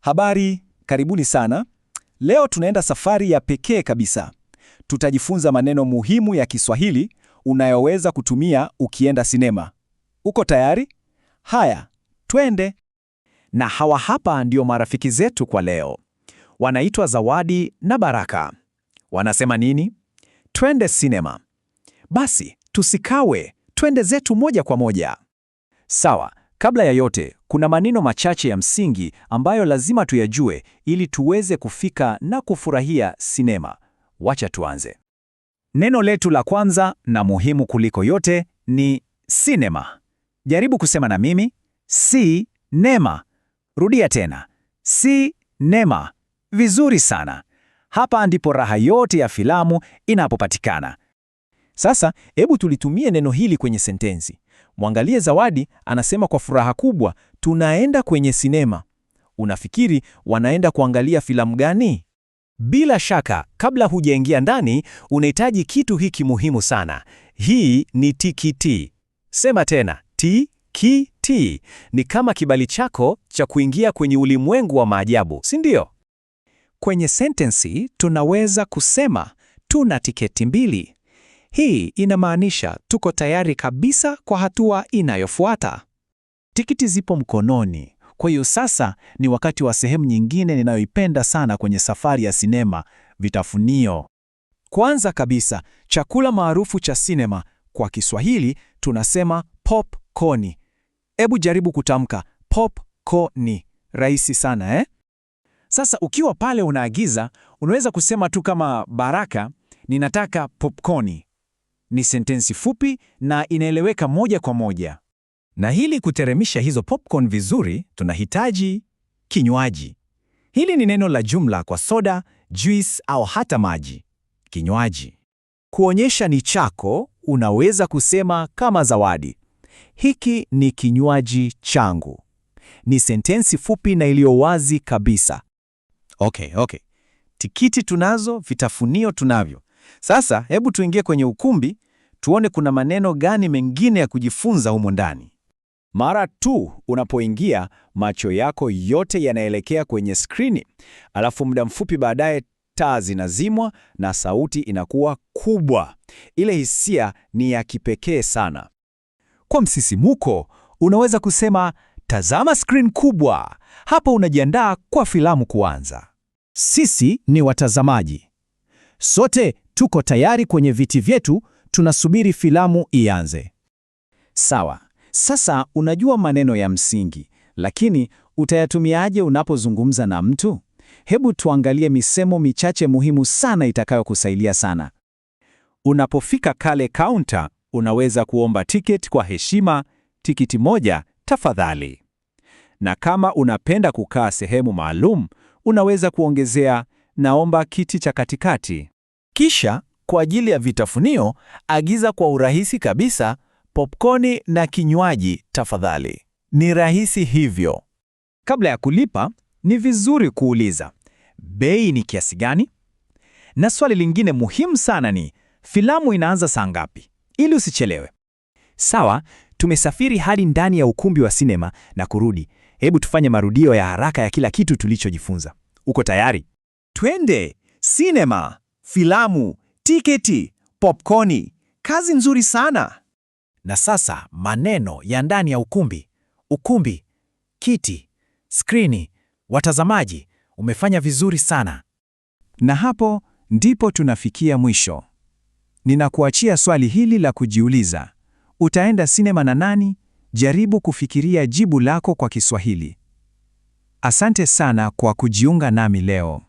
Habari, karibuni sana. Leo tunaenda safari ya pekee kabisa. Tutajifunza maneno muhimu ya Kiswahili unayoweza kutumia ukienda sinema. Uko tayari? Haya, twende. Na hawa hapa ndio marafiki zetu kwa leo. Wanaitwa Zawadi na Baraka. Wanasema nini? Twende sinema. Basi, tusikawe, twende zetu moja kwa moja. Sawa, kabla ya yote, kuna maneno machache ya msingi ambayo lazima tuyajue ili tuweze kufika na kufurahia sinema. Wacha tuanze. Neno letu la kwanza na muhimu kuliko yote ni sinema. Jaribu kusema na mimi, si-nema. Rudia tena, si-nema. Vizuri sana. Hapa ndipo raha yote ya filamu inapopatikana. Sasa, hebu tulitumie neno hili kwenye sentensi. Mwangalie Zawadi anasema kwa furaha kubwa, tunaenda kwenye sinema. Unafikiri wanaenda kuangalia filamu gani? Bila shaka, kabla hujaingia ndani, unahitaji kitu hiki muhimu sana. Hii ni tikiti. Sema tena, tikiti. Ni kama kibali chako cha kuingia kwenye ulimwengu wa maajabu, si ndio? Kwenye sentensi tunaweza kusema tuna tiketi 2. Hii inamaanisha tuko tayari kabisa kwa hatua inayofuata. Tikiti zipo mkononi. Kwa hiyo sasa ni wakati wa sehemu nyingine ninayoipenda sana kwenye safari ya sinema, vitafunio. Kwanza kabisa, chakula maarufu cha sinema, kwa Kiswahili tunasema popcorn. Hebu jaribu kutamka popcorn. Rahisi sana, eh? Sasa ukiwa pale unaagiza, unaweza kusema tu kama Baraka, ninataka popcorn. Ni sentensi fupi na inaeleweka moja kwa moja. Na ili kuteremisha hizo popcorn vizuri, tunahitaji kinywaji. Hili ni neno la jumla kwa soda, juice au hata maji. Kinywaji. Kuonyesha ni chako, unaweza kusema kama Zawadi, hiki ni kinywaji changu. Ni sentensi fupi na iliyo wazi kabisa. Okay. Tikiti tunazo, vitafunio tunavyo. Sasa hebu tuingie kwenye ukumbi, tuone kuna maneno gani mengine ya kujifunza humo ndani. Mara tu unapoingia, macho yako yote yanaelekea kwenye skrini. Alafu muda mfupi baadaye taa zinazimwa na sauti inakuwa kubwa. Ile hisia ni ya kipekee sana. Kwa msisimuko, unaweza kusema, tazama skrini kubwa. Hapa unajiandaa kwa filamu kuanza. Sisi ni watazamaji. Sote tuko tayari kwenye viti vyetu, tunasubiri filamu ianze. Sawa. Sasa unajua maneno ya msingi, lakini utayatumiaje unapozungumza na mtu? Hebu tuangalie misemo michache muhimu sana itakayokusaidia sana. Unapofika kale kaunta, unaweza kuomba tiketi kwa heshima, tikiti 1 tafadhali. Na kama unapenda kukaa sehemu maalum, unaweza kuongezea naomba kiti cha katikati. Kisha, kwa ajili ya vitafunio, agiza kwa urahisi kabisa popcorn na kinywaji tafadhali. Ni rahisi hivyo. Kabla ya kulipa, ni vizuri kuuliza, bei ni kiasi gani? Na swali lingine muhimu sana ni, filamu inaanza saa ngapi? Ili usichelewe. Sawa, tumesafiri hadi ndani ya ukumbi wa sinema na kurudi. Hebu tufanye marudio ya haraka ya kila kitu tulichojifunza. Uko tayari? Twende! Sinema, filamu, tiketi, popcorn. Kazi nzuri sana. Na sasa maneno ya ndani ya ukumbi. Ukumbi, kiti, skrini, watazamaji. Umefanya vizuri sana. Na hapo ndipo tunafikia mwisho. Ninakuachia swali hili la kujiuliza. Utaenda sinema na nani? Jaribu kufikiria jibu lako kwa Kiswahili. Asante sana kwa kujiunga nami leo.